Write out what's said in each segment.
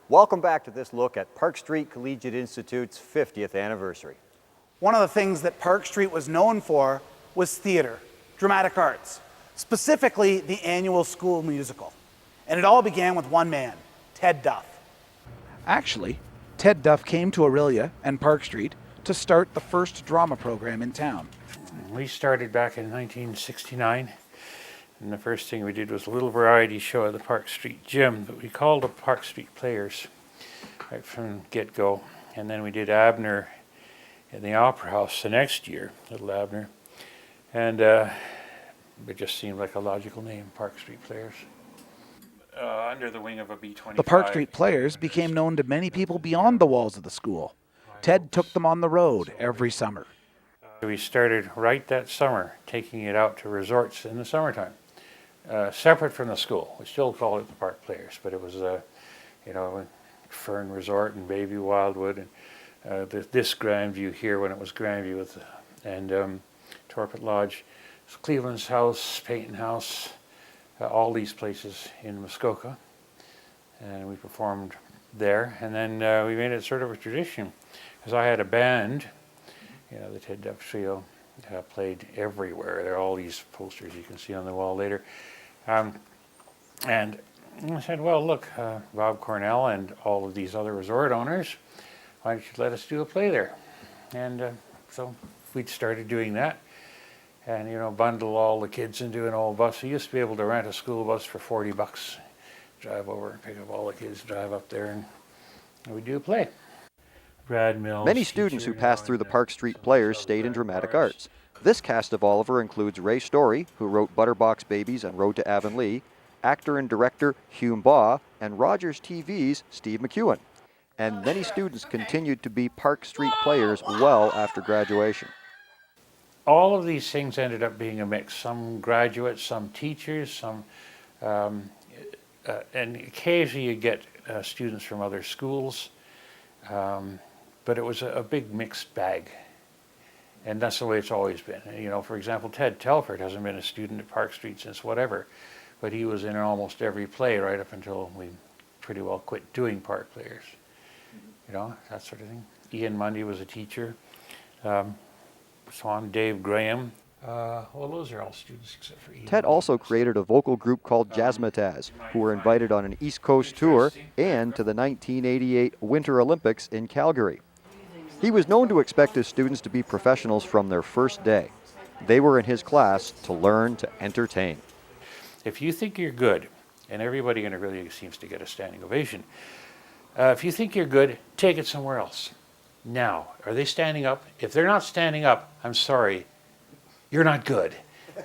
Welcome back to this look at Park Street Collegiate Institute's 50th anniversary. One of the things that Park Street was known for was theater, dramatic arts, specifically the annual school musical. And it all began with one man, Ted Duff. Actually, Ted Duff came to Orillia and Park Street to start the first drama program in town. We started back in 1969, and the first thing we did was a little variety show at the Park Street Gym that we called the Park Street Players right from get-go. And then we did Abner in the Opera House the next year, Little Abner, and it just seemed like a logical name, Park Street Players. Under the wing of a B-25. The Park Street Players became known to many people beyond the walls of the school. Ted took them on the road every summer. We started right that summer, taking it out to resorts in the summertime, separate from the school. We still called it the Park Players, but it was Fern Resort and Bayview Wildwood, and this Grandview here when it was Grandview, and Torpet Lodge, Cleveland's House, Peyton House, all these places in Muskoka, and we performed there. And then we made it sort of a tradition, because I had a band. The Ted Duff Trio played everywhere. There are all these posters you can see on the wall later. And I said, well, look, Bob Cornell and all of these other resort owners, why don't you let us do a play there? And so we started doing that. And, bundle all the kids into an old bus. We used to be able to rent a school bus for $40. Drive over and pick up all the kids, drive up there, and we'd do a play. Brad Mills, Many students who passed through the Park Street Players stayed in dramatic arts. This cast of Oliver includes Ray Story, who wrote Butterbox Babies and Road to Avonlea, actor and director Hume Baugh, and Rogers TV's Steve McEwen. And many students continued to be Park Street Players well after graduation. All of these things ended up being a mix. Some graduates, some teachers, some, and occasionally you get students from other schools. But it was a big mixed bag, and that's the way it's always been. For example, Ted Telford hasn't been a student at Park Street since whatever, but he was in almost every play right up until we pretty well quit doing Park Players. That sort of thing. Ian Mundy was a teacher. Dave Graham. Well, those are all students except for Ian. Ted also created a vocal group called Jazzmatazz, who were invited on an East Coast tour and to the 1988 Winter Olympics in Calgary. He was known to expect his students to be professionals from their first day. They were in his class to learn to entertain. If you think you're good, and everybody in Orillia seems to get a standing ovation, if you think you're good, take it somewhere else. Now, are they standing up? If they're not standing up, I'm sorry, you're not good.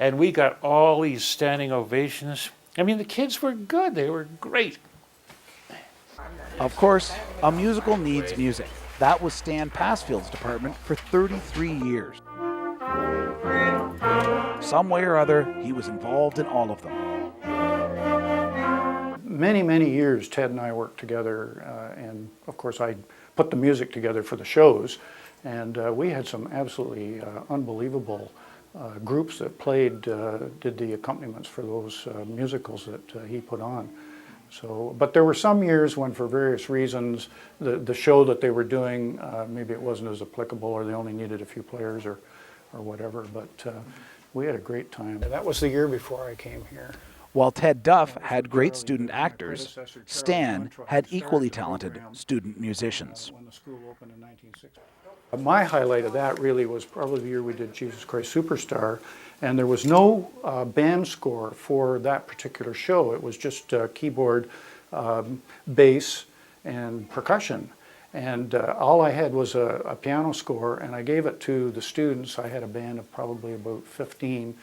And we got all these standing ovations. I mean, the kids were good. They were great. Of course, a musical needs music. That was Stan Passfield's department for 33 years. Some way or other, he was involved in all of them. Many, many years Ted and I worked together, and of course I put the music together for the shows, and we had some absolutely unbelievable groups that did the accompaniments for those musicals that he put on. But there were some years when, for various reasons, the show that they were doing, maybe it wasn't as applicable, or they only needed a few players or whatever, but we had a great time. That was the year before I came here. While Ted Duff had great student actors, Stan had equally talented student musicians. When the school opened in 1960. My highlight of that really was probably the year we did Jesus Christ Superstar, and there was no band score for that particular show. It was just keyboard, bass, and percussion. And all I had was a piano score, and I gave it to the students. I had a band of probably about 15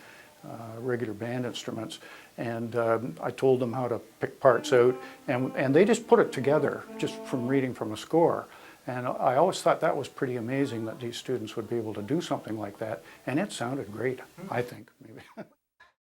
regular band instruments, and I told them how to pick parts out, and they just put it together just from reading from a score. And I always thought that was pretty amazing that these students would be able to do something like that, and it sounded great, I think, maybe.